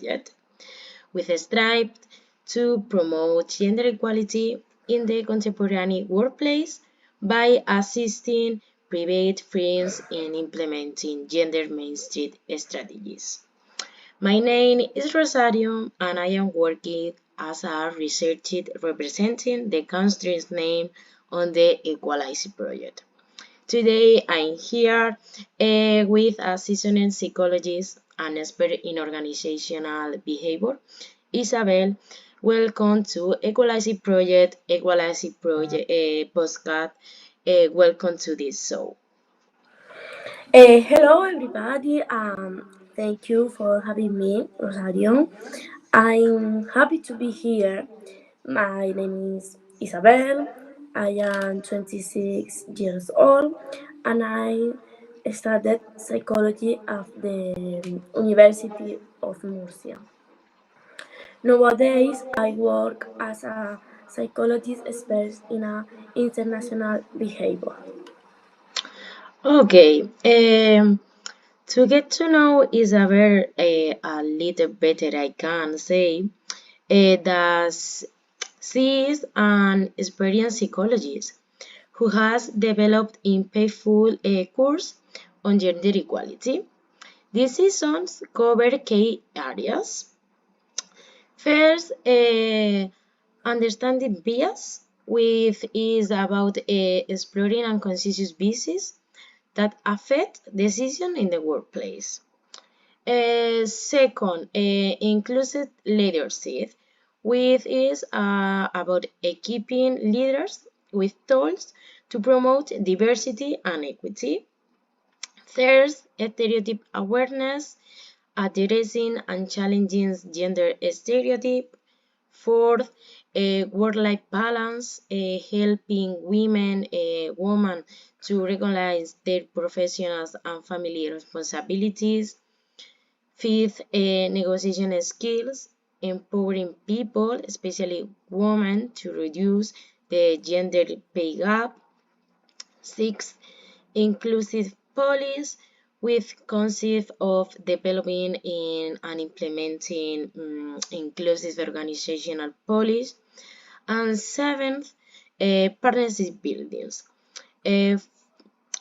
project, with a strive to promote gender equality in the contemporary workplace by assisting private firms in implementing gender mainstream strategies. My name is Rosario, and I am working as a researcher representing the country's name on the EQUALISER project. Today, I'm here with a seasoned psychologist and expert in organizational behavior, Isabel. Welcome to EQUALISER project podcast. Welcome to this show. Hello, everybody. Thank you for having me, Rosario. I'm happy to be here. My name is Isabel. I am 26 years old, and I studied psychology at the University of Murcia. Nowadays, I work as a psychologist expert in international behavior. Okay, to get to know Isabel a little better, I can say that she is an experienced psychologist who has developed impactful course on gender equality. These seasons cover key areas. First, understanding bias, which is about exploring unconscious biases that affect decisions in the workplace. Second, inclusive leadership, which is about equipping leaders with tools to promote diversity and equity. Third, stereotype awareness, addressing and challenging gender stereotype. Fourth, work-life balance, helping women to recognize their professional and family responsibilities. Fifth, negotiation skills, empowering people, especially women, to reduce the gender pay gap. Sixth, inclusive policies, with concept of developing in and implementing inclusive organizational policies. And seventh, partnership buildings, uh,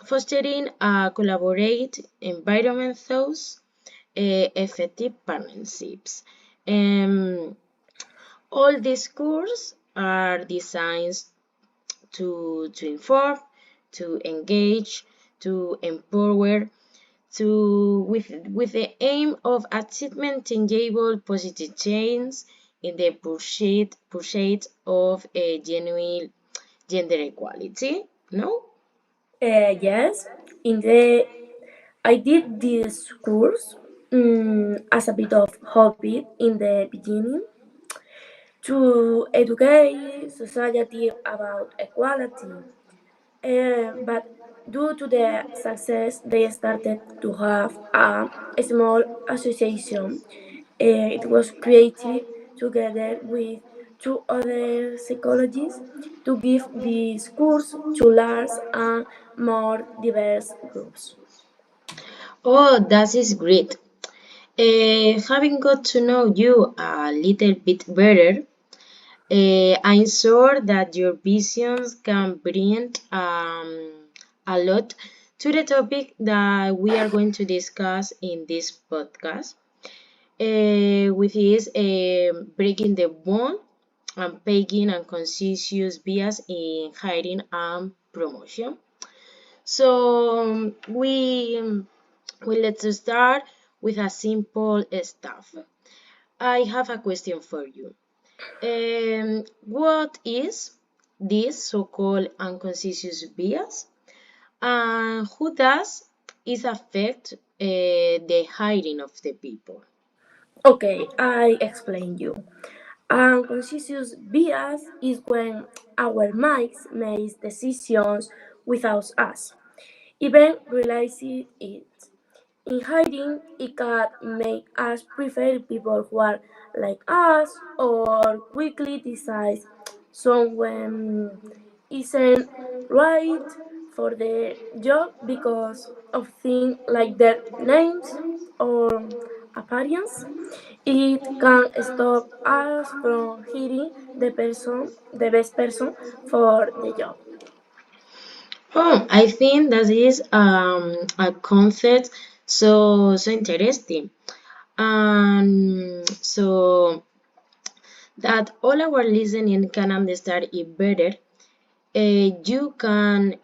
fostering a collaborate environment those effective partnerships. All these courses are designed to inform, to engage, to empower, with the aim of achievement tangible positive change in the pursuit of a genuine gender equality. No? Yes, in the I did this course as a bit of hobby in the beginning to educate society about equality. But due to the success, they started to have a small association. It was created together with two other psychologists to give this course to large and more diverse groups. Oh, that is great. Having got to know you a little bit better, I'm sure that your visions can bring a lot to the topic that we are going to discuss in this podcast, which is breaking the bond and pegging and conscious bias in hiring and promotion. So let's start with a simple stuff. I have a question for you. What is this so-called unconscious bias, and who does it affect the hiring of the people? Okay, I explain you. Unconscious bias is when our minds make decisions without us even realizing it. In hiding, it can make us prefer people who are like us or quickly decide someone isn't right for the job because of things like their names or appearance. It can stop us from hitting the best person for the job. Oh, I think that is a concept so interesting. So that all our listening can understand it better. You can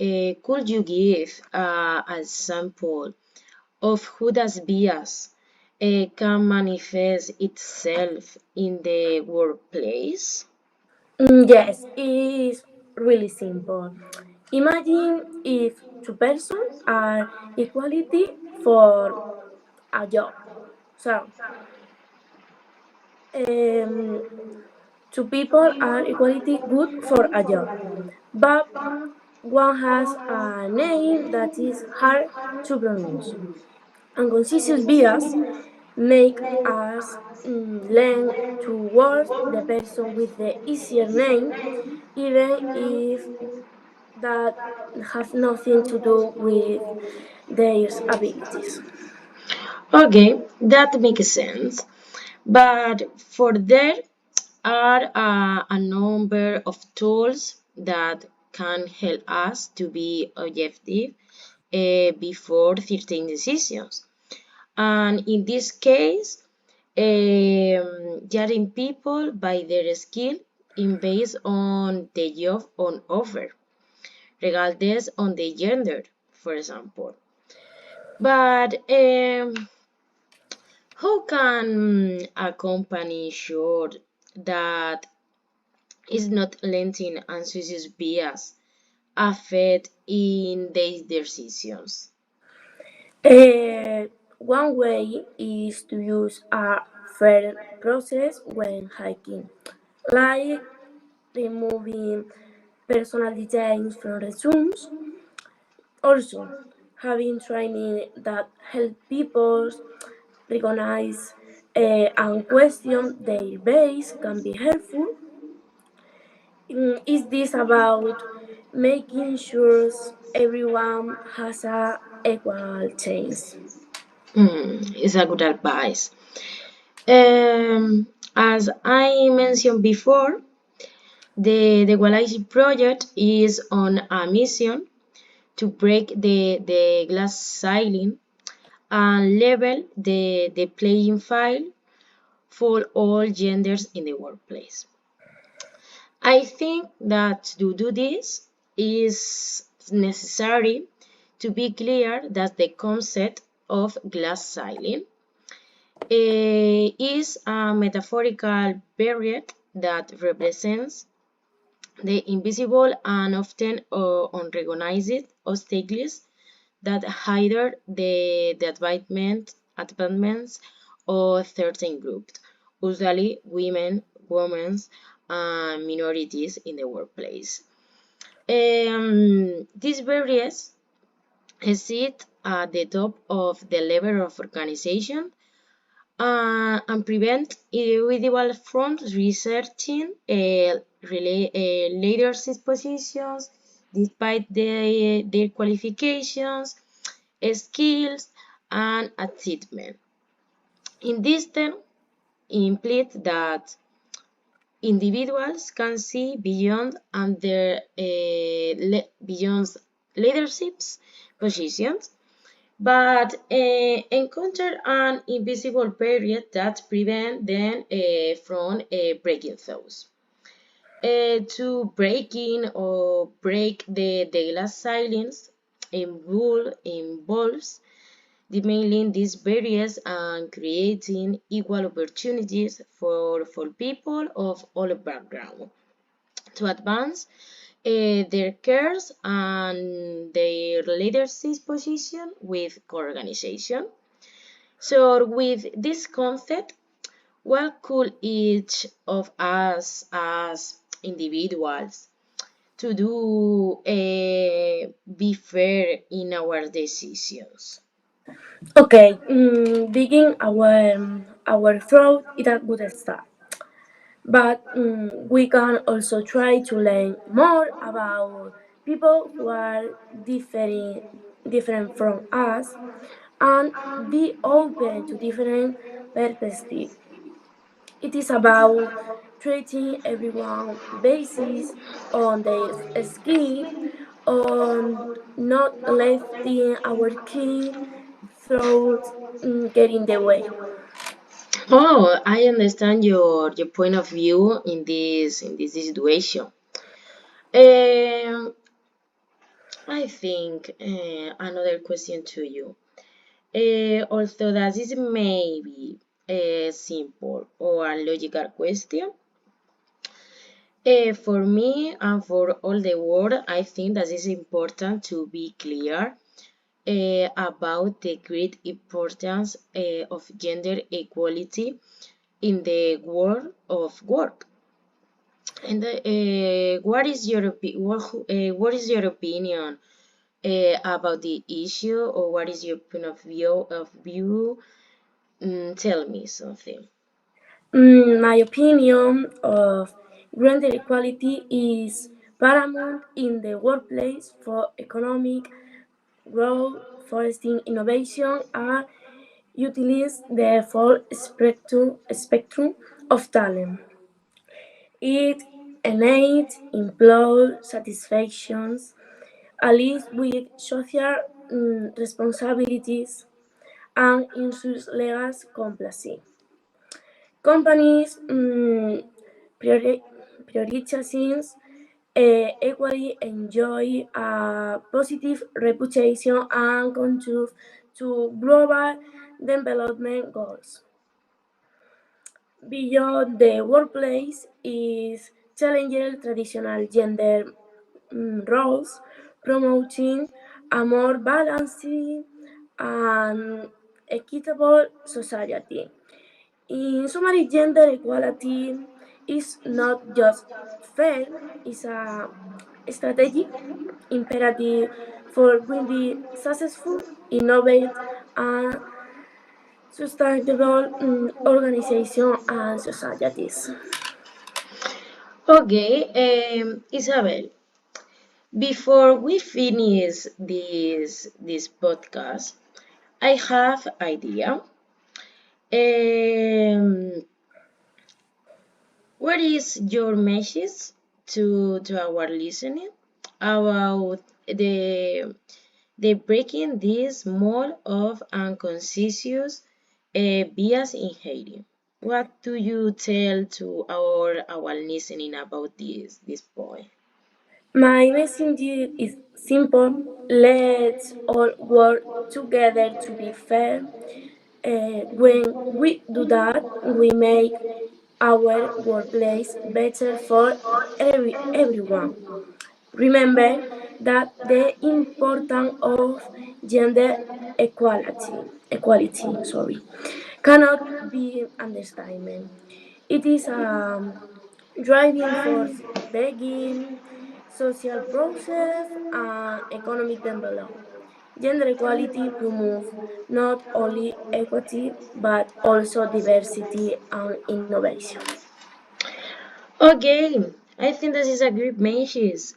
could you give a sample of who does bias can manifest itself in the workplace? Yes, it is really simple. Imagine if two persons are equality for a job. So, um, two people are equality good for a job, but one has a name that is hard to pronounce. Unconscious bias make us lean towards the person with the easier name, even if that have nothing to do with their abilities. Okay, that makes sense. But for there are a number of tools that can help us to be objective before certain decisions. And in this case, judging people by their skill in based on the job on offer, regardless on the gender, for example. But how can a company ensure that it's not letting unconscious bias affect in their decisions? One way is to use a fair process when hiking, like removing personal details from resumes. Also, having training that help people recognize and question their base can be helpful. Is this about making sure everyone has a equal chance? It's a good advice. As I mentioned before, the EQUALISER project is on a mission to break the glass ceiling and level the playing field for all genders in the workplace. I think that to do this is necessary to be clear that the concept of glass ceiling is a metaphorical barrier that represents the invisible and often unrecognized obstacles that hinder the advancements of certain groups, usually women, and minorities in the workplace. These barriers sit at the top of the level of organization and prevent individuals from researching leadership positions despite their qualifications, skills, and achievement. In this term, implies that individuals can see beyond and their beyond leadership's positions but encounter an invisible barrier that prevent them from breaking those. To breaking or break the glass silence involves dismantling these barriers and creating equal opportunities for people of all backgrounds to advance their careers and their leadership position with organization. So, with this concept, what could each of us as individuals to do be fair in our decisions? Okay, digging our throat is a good start. But we can also try to learn more about people who are different from us and be open to different perspective. It is about treating everyone basis on their skin, on not letting our key throat get in the way. Oh, I understand your point of view in this situation. Um, I think another question to you. Although that is maybe a simple or a logical question, for me and for all the world, I think that it's important to be clear about the great importance of gender equality in the world of work. And what is your opinion about the issue, or what is your point of view? Tell me something. My opinion of gender equality is paramount in the workplace for economic growth, fostering innovation, and utilize the full spectrum of talent. It enables employee satisfactions, aligns with social responsibilities, and ensures legal compliance. Companies priori- prioritizing equally enjoy a positive reputation and contribute to global development goals. Beyond the workplace is challenging traditional gender roles, promoting a more balanced and equitable society. In summary, gender equality is not just fair, it's a strategic imperative for building successful, innovate, and sustainable organization and societies. Okay, Isabel, before we finish this podcast, I have idea. Um, what is your message to our listening about the breaking this mold of unconscious bias in Haiti? What do you tell to our listening about this point? My message is simple. Let's all work together to be fair. When we do that, we make our workplace better for everyone. Remember that the importance of gender equality, cannot be understatement. It is a driving force begging social process and economic development. Gender equality promotes not only equity but also diversity and innovation. Okay, I think this is a great message.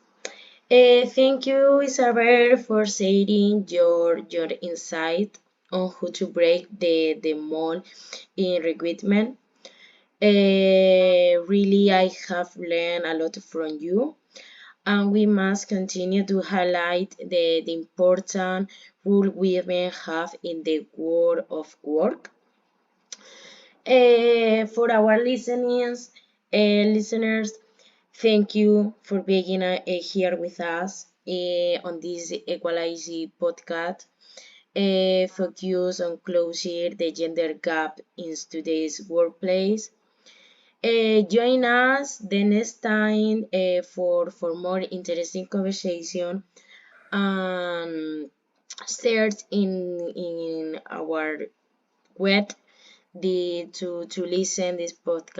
Thank you, Isabel, for sharing your insight on how to break the mold in recruitment. Really, I have learned a lot from you, and we must continue to highlight the important role women have in the world of work. For our listeners, thank you for being here with us on this Equalize podcast. Focus on closing the gender gap in today's workplace. Join us the next time for more interesting conversation and search in our web to listen this podcast.